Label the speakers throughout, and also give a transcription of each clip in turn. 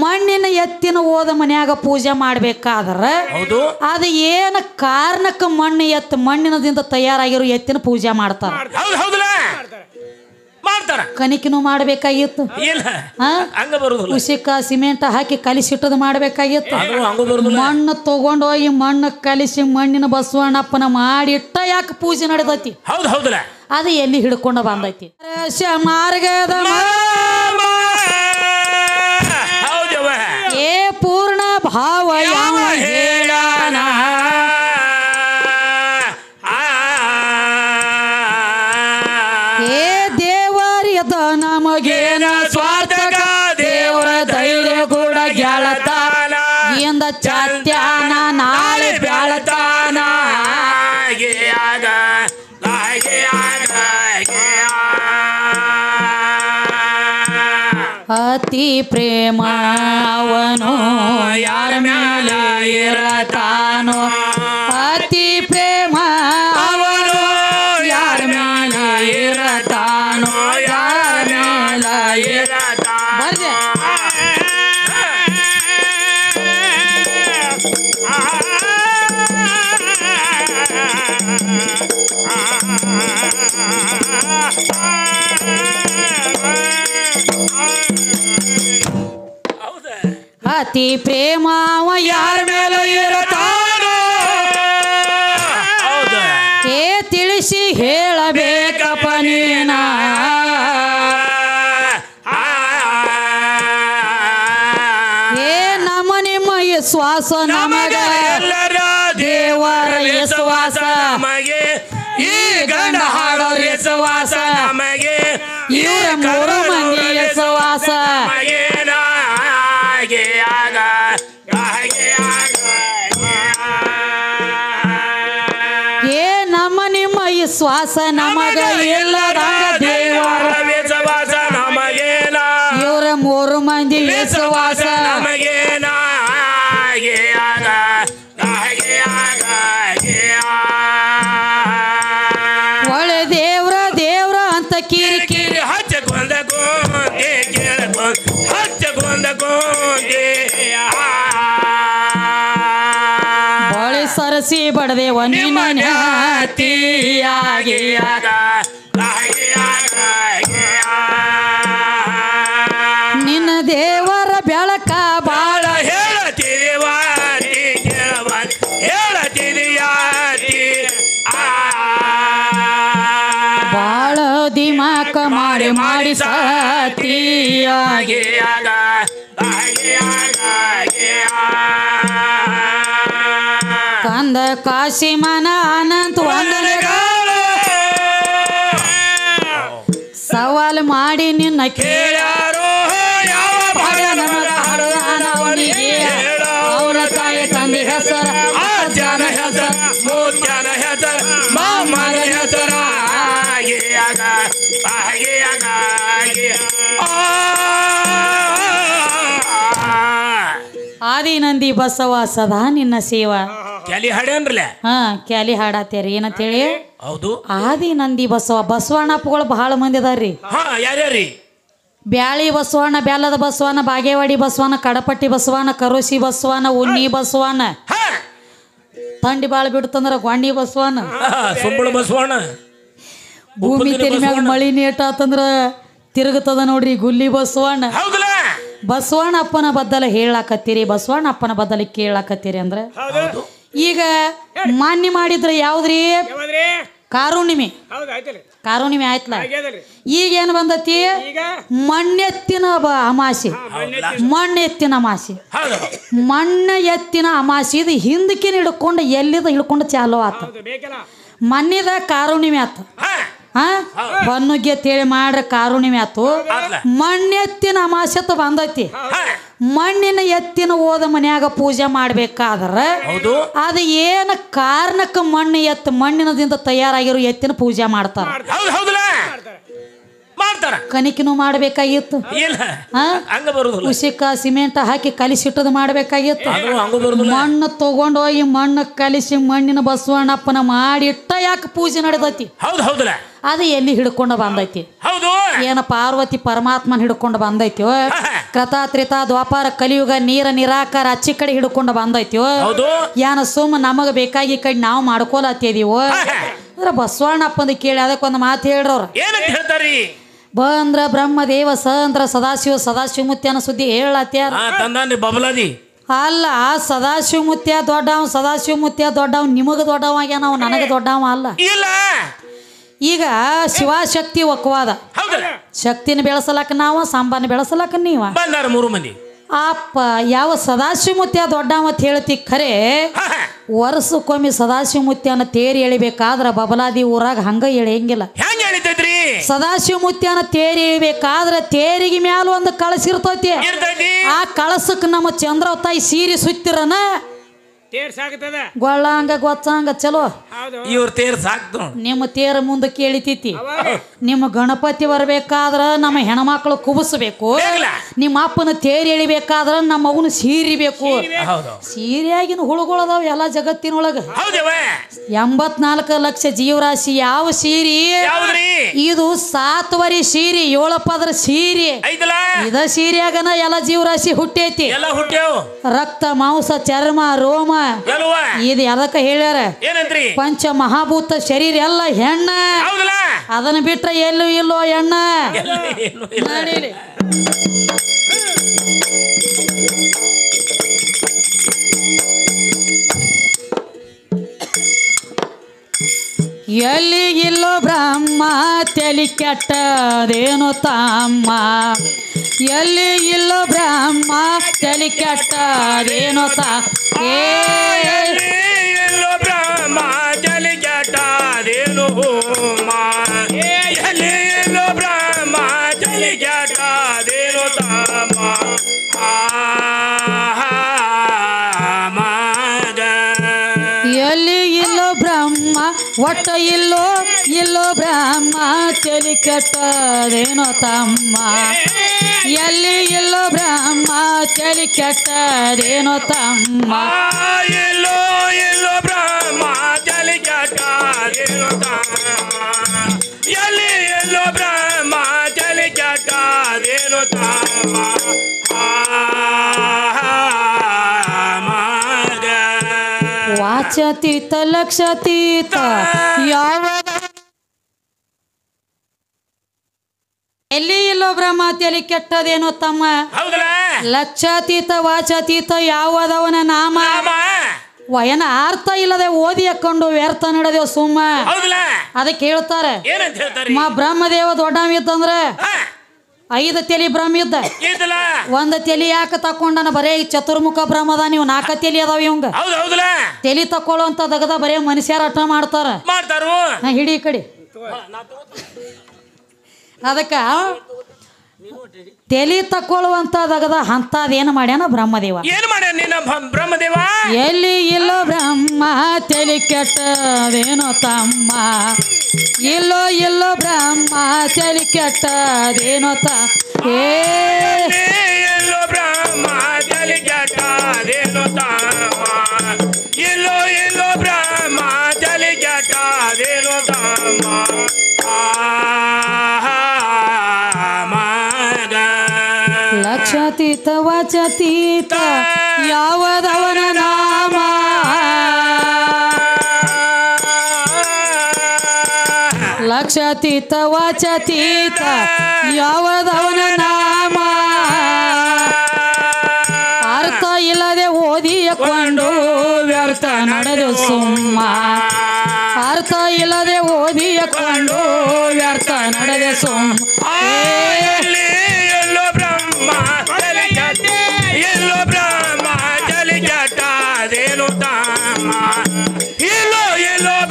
Speaker 1: ಮಣ್ಣಿನ ಎತ್ತಿನ ಹೋದ ಮನ್ಯಾಗ ಪೂಜೆ ಮಾಡ್ಬೇಕಾದ್ರ
Speaker 2: ಹೌದು
Speaker 1: ಅದು ಏನು ಕಾರಣಕ್ಕೆ ಮಣ್ಣಿನದಿಂದ ತಯಾರಾಗಿರೋ ಎತ್ತಿನ ಪೂಜೆ ಮಾಡ್ತಾರ.
Speaker 2: ಹೌದು ಹೌದಲ್ಲ ಮಾಡ್ತಾರ.
Speaker 1: ಕಣಿಕಿನೂ ಮಾಡ್ಬೇಕಾಗಿತ್ತು.
Speaker 2: ಇಲ್ಲ ಹಂಗ ಬರುದಿಲ್ಲ.
Speaker 1: ಉಸಿಕ ಸಿಮೆಂಟ್ ಹಾಕಿ ಕಲಿಸಿಟ್ಟದು ಮಾಡ್ಬೇಕಾಗಿತ್ತು. ಮಣ್ಣು ತಗೊಂಡು ಹೋಗಿ ಮಣ್ಣು ಕಲಿಸಿ ಮಣ್ಣಿನ ಬಸವಣ್ಣಪ್ಪನ ಮಾಡಿಟ್ಟ ಯಾಕೆ ಪೂಜೆ ನಡೆದೈತಿ.
Speaker 2: ಹೌದು ಹೌದಲ್ಲ
Speaker 1: ಅದು ಎಲ್ಲಿ ಹಿಡ್ಕೊಂಡು ಬಂದೈತಿ. ಮಾರ್ಗದ ಏ ಪೂರ್ಣ ಭಾವ ಯಾವ ಹೇಳಾನ ಏ ದೇವರಿದ ನಮಗೇನ ಸ್ವಾರ್ಥಕ ದೇವರ ಧೈರ್ಯ ಕೂಡ ಗೆಳತಾನ ಇಂದ ಚಾತ್ಯಾನ ನಾಳೆ ಬೆಳತಾನ ಅತಿ ಪ್ರೇಮ ಅವನು ಯಾರ ಮೇಲೆ ಇರತಾನೋ ಅತಿ ಪ್ರೇಮ ಅವನು ಯಾರ ಮೇಲೆ ಇರತಾನೋ ಯಾರ ಮೇಲೆ ಇರತಾನೋ. ಅತಿ ಪ್ರೇಮ ಅವ ಯಾರ ಮೇಲೆ ಇರತಾನೋ ಏ ತಿಳಿಸಿ ಹೇಳಬೇಕಪ್ಪ ನೀನ ಏ ನಮ್ಮ ನಿಮ್ಮ ವಿಶ್ವಾಸ ನಮಗ ದೇವರ ವಿಶ್ವಾಸ ಈ ಗಂಡ ಹಾಡೋ ವಿಶ್ವಾಸ ಇವರ ಮೂರು ಮಂದಿ ವಿಶ್ವಾಸ ಏ ನಮ್ಮ ನಿಮ್ಮ ವಿಶ್ವಾಸ ನಮಗ ಇಲ್ಲದಂಗ ದೇವರ ವಿಶ್ವಾಸ ನಮಗೇನ ಇವರ ಮೂರು ಮಂದಿ ವಿಶ್ವಾಸ ನಮಗೇನ ಒಳ್ಳೆ ದೇವ್ರ ದೇವ್ರ ಅಂತ ಕಿರಿಕಿರಿ ಹಚ್ಚಕೊಂಡ ಬಳಿ ಸರಸಿ ಬಡದೇವ ನಿಮ್ಮ ನ್ಯಾತಿಯಾಗಿ ನಿನ್ನ ದೇವರ ಬೆಳಕ ಬಾಳ ಬಾಳ ದಿಮಾಕ ಮಾಡಿ ಮಾಡಿ ಸಾತಿಯಾಗಿ ಕಂದ ಕಾಶಿ ಮನ ಅನಂತ ವಂದನೆಗಳು ಸವಾಲು ಮಾಡಿ ನಿನ್ನ ಕೇಳ್ಯಾರೋ ಯಾವ ಅವರ ತಾಯಿ ತಂದೆ ಹೆಸರ ಅಜ್ಜನ ಹೆಸರ ಮೂತ್ಯನ ಹೆಸರ ಮಾಮನ ಹೆಸರ ಆದಿನಂದಿ ಬಸವ ಸದಾ ನಿನ್ನ ಸೇವಾ
Speaker 2: ಕ್ಯಾಲಿ ಹಾಡ್ಯಾನ್ರಲ್ಲ
Speaker 1: ಕ್ಯಾಲಿ ಹಾಡಾತ್ಯಾರಿ ಏನಂತೇಳಿ.
Speaker 2: ಹೌದು
Speaker 1: ಆದಿನಂದಿ ಬಸವ ಬಸವಣ್ಣಪ್ಪಗಳು ಬಹಳ ಮಂದಿ ಅದಾರ್ರಿ.
Speaker 2: ಯಾರ್ಯಾರಿ
Speaker 1: ಬ್ಯಾಳಿ ಬಸವಣ್ಣ ಬ್ಯಾಲದ ಬಸವಣ್ಣ ಬಾಗೇವಾಡಿ ಬಸವಣ್ಣ ಕಡಪಟ್ಟಿ ಬಸವಣ್ಣ ಕರೋಸಿ ಬಸವಣ್ಣ ಉನ್ನಿ ಬಸವಣ್ಣ ತಂಡಿ ಬಾಳ ಬಿಡ್ತಂದ್ರ ಗೊಂಡಿ ಬಸವಣ್ಣ
Speaker 2: ಸುಂಬಳ ಬಸವಣ್ಣ
Speaker 1: ಭೂಮಿ ತೆಲಿ ಮ್ಯಾಗ ಮಳಿ ನೀಟ ಆತಂದ್ರ ತಿರುಗುತ್ತದ ನೋಡ್ರಿ ಗುಲ್ಲಿ ಬಸವಣ್ಣ. ಬಸವಣ್ಣಪ್ಪನ ಬದ್ದಲ ಹೇಳಾಕತ್ತೀರಿ ಬಸವಣ್ಣಪ್ಪನ ಬದ್ದಲ ಕೇಳಾಕತ್ತೀರಿ ಅಂದ್ರ ಈಗ ಮಾನ್ಯ ಮಾಡಿದ್ರ ಯಾವ್ದ್ರಿ ಕಾರುಣಿಮೆ ಕಾರುಣಿಮೆ ಆಯ್ತಲ್ಲ. ಈಗ ಏನ್ ಬಂದತಿ ಮಣ್ಣೆತ್ತಿನ ಅಮಾಸೆ ಮಣ್ಣೆತ್ತಿನ ಅಮಾಸೆ ಮಣ್ಣ ಎತ್ತಿನ ಅಮಾಸೆ ಇದು ಹಿಂದಕ್ಕಿನ ಹಿಡ್ಕೊಂಡು ಎಲ್ಲಿದ ಹಿಡ್ಕೊಂಡು ಚಾಲೋ ಆತ. ಮಣ್ಣಿದ ಕಾರುಣಿಮೆ ಆತ ಬನ್ನುಗ್ಗೆ ಅಂತೇಳಿ ಮಾಡ್ರ ಕಾರುಣಿಮೆ ಆತು. ಮಣ್ಣೆತ್ತಿನ ಅಮಾಸೆತ ಬಂದೈತಿ. ಮಣ್ಣಿನ ಎತ್ತಿನ ಹೋದ ಮನ್ಯಾಗ ಪೂಜೆ ಮಾಡ್ಬೇಕಾದ್ರ ಅದು ಏನು ಕಾರಣಕ್ಕೆ ಮಣ್ಣಿನದಿಂದ ತಯಾರಾಗಿರೋ ಎತ್ತಿನ ಪೂಜೆ ಮಾಡ್ತಾರ. ಕಣಿಕಿನೂ ಮಾಡ್ಬೇಕಾಗಿತ್ತು. ಉಸಿಕ ಸಿಮೆಂಟ್ ಹಾಕಿ ಕಲಿಸಿಟ್ಟದು ಮಾಡ್ಬೇಕಾಗಿತ್ತು. ಮಣ್ಣು ತಗೊಂಡು ಹೋಗಿ ಮಣ್ಣು ಕಲಿಸಿ ಮಣ್ಣಿನ ಬಸವಣ್ಣಪ್ಪನ ಮಾಡಿಟ್ಟ ಯಾಕೆ ಪೂಜೆ ನಡೆದೈತಿ. ಅದು ಎಲ್ಲಿ ಹಿಡ್ಕೊಂಡು ಬಂದೈತಿ
Speaker 2: ಹೌದು
Speaker 1: ಏನ ಪಾರ್ವತಿ ಪರಮಾತ್ಮನ ಹಿಡ್ಕೊಂಡು ಬಂದೈತ್ಯೋ ಕೃತ ತ್ರೇತ ದ್ವಾಪಾರ ಕಲಿಯುಗ ನೀರ ನಿರಾಕಾರ ಅಚ್ಚಿ ಕಡೆ ಹಿಡ್ಕೊಂಡು ಬಂದೈತ್ಯೋ
Speaker 2: ಹೌದು
Speaker 1: ಏನ ಸುಮ್ಮ ನಮಗ ಬೇಕಾಗಿ ಕಡೆ ನಾವು ಮಾಡ್ಕೊಳತ್ತಿದೀವೋ ಅಂದ್ರೆ ಬಸವಣ್ಣಪ್ಪಂದು ಕೇಳಿ ಅದಕ್ಕೊಂದು ಮಾತು ಹೇಳ್ರವ್ರ
Speaker 2: ಏನಂತ ಹೇಳ್ತಾರಿ
Speaker 1: ಬ ಅಂದ್ರ ಬ್ರಹ್ಮದೇವ ಸ ಅಂದ್ರ ಸದಾಶಿವಮೂರ್ತಿಯನ ಸುದ್ದಿ ಹೇಳತ್ಯಾರ
Speaker 2: ತಂದಾನಿ ಬಬಲಾದಿ
Speaker 1: ಅಲ್ಲ ಸದಾಶಿವಮೂರ್ತಿಯ ದೊಡ್ಡವ ನಿಮಗ ದೊಡ್ಡವಾಗ್ಯ ನಾವು ನನಗೆ ದೊಡ್ಡವ ಅಲ್ಲ
Speaker 2: ಇಲ್ಲ
Speaker 1: ಈಗ ಶಿವಶಕ್ತಿ ಒಕ್ಕವಾದ ಶಕ್ತಿನ ಬೆಳೆಸಲಕ್ಕ ನಾವು ಸಾಂಬಾನ ಬೆಳೆಸಲಕ್ಕ ನೀವ
Speaker 2: ಬಂದಾರ 3 ಮಂದಿ
Speaker 1: ಅಪ್ಪ ಯಾವ ಸದಾಶಿವಮೂರ್ತಿಯ ದೊಡ್ಡವ ಅಂತ ಹೇಳ್ತಿ ಖರೆ ವರ್ಷಕ್ಕೊಮ್ಮೆ ಸದಾಶಿವಮೂರ್ತಿಯನ್ನ ತೇರಿ ಎಳಿಬೇಕಾದ್ರ ಬಬಲಾದಿ ಊರಾಗ ಹಂಗ ಎಳೆಯಂಗಿಲ್ಲ
Speaker 2: ಹೆಂಗ ಎಳಿತೈತ್ರಿ
Speaker 1: ಸದಾಶಿವಮೂರ್ತಿಯನ್ನ ತೇರಿ ಎಳಿಬೇಕಾದ್ರ ತೇರಿಗೆ ಮ್ಯಾಲ ಒಂದು ಕಳಸ ಇರ್ತೈತಿ ಆ ಕಳಸಕ್ಕೆ ನಮ್ಮ ಚಂದ್ರವತಾಯಿ ಸೀರೆ ಸುತ್ತಿರನ ಗೊಳ್ಳಂಗ ಗೊತ್ತಂಗ ಚಲೋ
Speaker 2: ಇವ್ರ ತೇರ್ ಸಾಕ್ತು
Speaker 1: ನಿಮ್ಮ ತೇರ ಮುಂದಕ್ಕೆ ಎಳಿತೈತಿ ನಿಮ್ಮ ಗಣಪತಿ ಬರ್ಬೇಕಾದ್ರ ನಮ್ಮ ಹೆಣ್ಮಕ್ಳು ಕುಬಸ್ಬೇಕು ನಿಮ್ಮ ಅಪ್ಪನ ತೇರಿ ಎಳಿಬೇಕಾದ್ರ ನಮ್ಮ ಅವನು ಸೀರಿಬೇಕು ಸೀರೆಯಾಗಿನ ಹುಳುಗಳದಾವ ಎಲ್ಲ ಜಗತ್ತಿನೊಳಗ 84 ಲಕ್ಷ ಜೀವರಾಶಿ ಯಾವ ಸೀರಿ ಇದು 7 ವರಿ ಸೀರಿ 7 ಪದರ ಸೀರಿ ಇದ ಸೀರಿಯಾಗನ ಎಲ್ಲ ಜೀವರಾಶಿ ಹುಟ್ಟೈತಿ ರಕ್ತ ಮಾಂಸ ಚರ್ಮ ರೋಮ ಇದು ಎದಕ್ಕ ಹೇಳ್ಯಾರ ಪಂಚ ಮಹಾಭೂತ ಶರೀರ ಎಲ್ಲ ಹೆಣ್ಣ ಅದನ್ನ ಬಿಟ್ರೆ ಎಲ್ಲೂ ಇಲ್ಲೋ ಹೆಣ್ಣ ಎಲ್ಲಿ ಇಲ್ಲೋ ಬ್ರಹ್ಮ ತಲಿ ಕೆಟ್ಟದೇನು ತಮ್ಮ ಎಲ್ಲಿ ಇಲ್ಲೋ ಬ್ರಹ್ಮ ತಲಿ ಕೆಟ್ಟದೇನು
Speaker 2: ಎಲ್ಲೋ ಬ್ರಹ್ಮ ತಲಿ ಕೆಟ್ಟದೇನು ಎಲ್ಲೋ ಬ್ರಹ್ಮ ತಲಿ ಕೆಟ್ಟದೇನು ತಮ್ಮ
Speaker 1: ಎಲ್ಲಿ ಇಲ್ಲೋ ಬ್ರಹ್ಮ ಒಟ್ಟ ಇಲ್ಲೋ ಬ್ರಹ್ಮ ತಲಿ ಕೆಟ್ಟದೇನೋ ತಮ್ಮ ಎಲ್ಲಿ ಇಲ್ಲೋ ಬ್ರಹ್ಮ ತಲಿ ಕೆಟ್ಟದೇನೋ ತಮ್ಮ
Speaker 2: ಎಲ್ಲೋ ಬ್ರಹ್ಮ ತಲಿ ಕೆಟ್ಟದೇನೋ ತಮ್ಮ ಎಲ್ಲಿ ಎಲ್ಲೋ ಬ್ರಹ್ಮ ತಲಿ ಕೆಟ್ಟದೇನೋ ತಮ್ಮ
Speaker 1: ವಾಚಾತೀತ ಲಕ್ಷಾತೀತ ಯಾವ ಎಲ್ಲಿ ಇಲ್ಲೋ ಬ್ರಹ್ಮ ತಲಿ ಕೆಟ್ಟದೇನೋ ತಮ್ಮ ಲಕ್ಷಾತೀತ ವಾಚಾತೀತ ಯಾವದವನ ನಾಮ ವಯನ ಅರ್ಥ ಇಲ್ಲದೆ ಓದಿ ಹಾಕೊಂಡು ವ್ಯರ್ಥ ನಡೆದೇವ್ ಸುಮ್ಮ ಅದಕ್ಕೆ ಹೇಳ್ತಾರೆ ಬ್ರಹ್ಮದೇವ ದೊಡ್ಡವ ಇದ್ದಂದ್ರೆ 5 ತಲಿ ಬ್ರಹ್ಮ ಇದ್ದ 1 ತಲಿ ಯಾಕೆ ತಕೊಂಡನ ಬರೇ ಚತುರ್ಮುಖ ಬ್ರಹ್ಮದ ನೀವು 4 ತಲಿ ಅದಾವ ಇವಂಗ ತಲಿ ತಕೊಳ್ಳುವಂತ ದಗದ ಬರೇ ಮನುಷ್ಯರ ಅಟ ಮಾಡ್ತಾರ ಹಿಡಿ ಕಡೆ ಅದಕ್ಕ ತಲಿ ತಕೊಳ್ಳುವಂತ ದಗದ ಅಂತದೇನು ಮಾಡ್ಯಾನ ಬ್ರಹ್ಮದೇವ
Speaker 2: ಬ್ರಹ್ಮದೇವ
Speaker 1: ಎಲ್ಲಿ ಇಲ್ಲೋ ಬ್ರಹ್ಮ ತಲಿ ಕೆಟ್ಟದೇನೋ ತಮ್ಮ ಇಲ್ಲೋ ಬ್ರಹ್ಮ ತಲಿ ಕೆಟ್ಟದೇನೋ
Speaker 2: ಎಲ್ಲೋ ಬ್ರಹ್ಮ ತಲಿ ಕೆಟ್ಟದೇನೋ ತಮ್ಮ ಎಲ್ಲೋ ಬ್ರಹ್ಮ ತಲಿ ಕೆಟ್ಟದೇನೋ ತಮ್ಮ
Speaker 1: ಲಕ್ಷಾತೀತ ವಾಚಾತೀತ ಯಾವದವನ ನಾಮ ಲಕ್ಷಾತೀತ ವಾಚಾತೀತ ಯಾವದವನ ನಾಮ ಅರ್ಥ ಇಲ್ಲದೆ ಓದಿಕೊಂಡು ವ್ಯರ್ಥ ನಡೆದು ಸುಮ್ಮ ಅರ್ಥ ಇಲ್ಲದೆ ಓದಿಕೊಂಡು ವ್ಯರ್ಥ ನಡೆದೆ ಸುಮ್ಮ
Speaker 2: ಎಲ್ಲೋ ಬ್ರಹ್ಮ ತಲಿ ಕೆಟ್ಟದೇನು ತಮ್ಮ ಎಲ್ಲೋ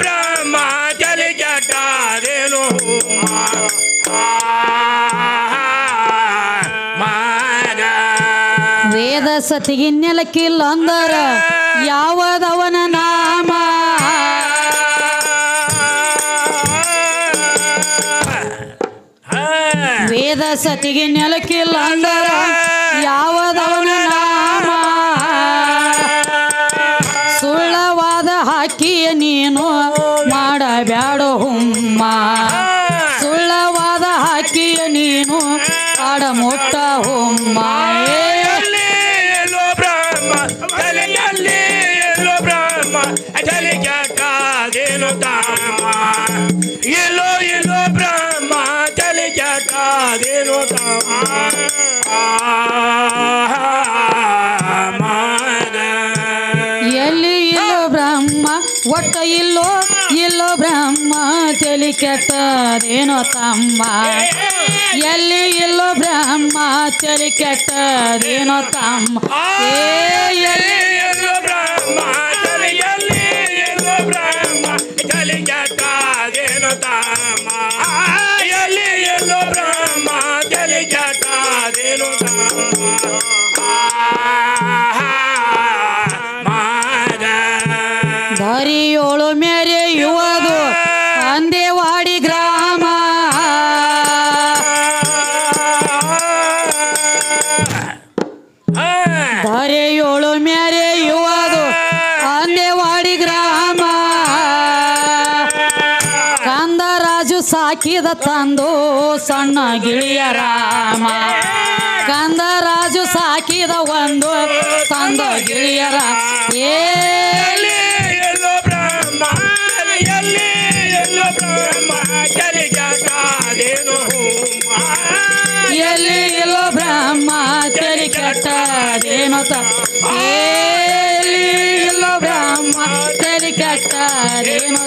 Speaker 2: ಬ್ರಹ್ಮ ತಲಿ ಕೆಟ್ಟದೇನು
Speaker 1: ವೇದ ಸತಿಗೆ ನೆಲಕ್ಕಿಲ್ಲ ಅಂದರ ಯಾವದವನ ನಾಮ ವೇದ ಸತಿಗೆ ನೆಲಕ್ಕಿಲ್ಲ ಅಂದರ ಯಾವದವನ ನಾಮ ಸುಳ್ಳವಾದ ಹಾಕಿಯ ನೀನು ಮಾಡಬ್ಯಾಡೋ ಹುಮ್ಮ ಎಲ್ಲಿ ಇಲ್ಲೋ ಬ್ರಹ್ಮ ಒಟ್ಟ ಇಲ್ಲೋ ಬ್ರಹ್ಮ ತಲೆ ಕೆಟ್ಟದೇನೋ ತಮ್ಮ ಎಲ್ಲಿ ಇಲ್ಲೋ ಬ್ರಹ್ಮ ತಲೆ ಕೆಟ್ಟದೇನೋ ತಮ್ಮ
Speaker 2: ಎಲ್ಲಿ ಎಲ್ಲೋ ಬ್ರಹ್ಮ ತಲೆ ಕೆಟ್ಟದೇನೋ ತಮ್ಮ ಎಲ್ಲಿ ಎಲ್ಲೋ ಬ್ರಹ್ಮ ತಲೆ ಕೆಟ್ಟದೇನೋ
Speaker 1: ದಾರಿಯೋಳು ಮೆರೆಯುವುದು ಅಂದೇವಾಡಿ ಗ್ರಾಮ ದಾರಿಯೋಳು ಮೆರೆಯುವುದು ಅಂದೇವಾಡಿ ಗ್ರಾಮ ಕಂದರಾಜು ಸಾಕಿದ ತಂದು ಸಣ್ಣ ಗಿಳಿಯ ರಾಮ ಕಂದರಾಜು ಸಾಕಿದ ಒಂದು ತಂದು ಗಿಳಿಯರ
Speaker 2: ಎಲ್ಲೋ ಬ್ರಹ್ಮ ತಲೆ ಕೆಟ್ಟದೇನೋ
Speaker 1: ಎಲ್ಲಿ ಇಲ್ಲೋ ಬ್ರಹ್ಮ ತಲೆ ಕೆಟ್ಟದೇನೋ ಎಲ್ಲಿ ಇಲ್ಲೋ ಬ್ರಹ್ಮ ತಲೆ ಕೆಟ್ಟದೇನೋ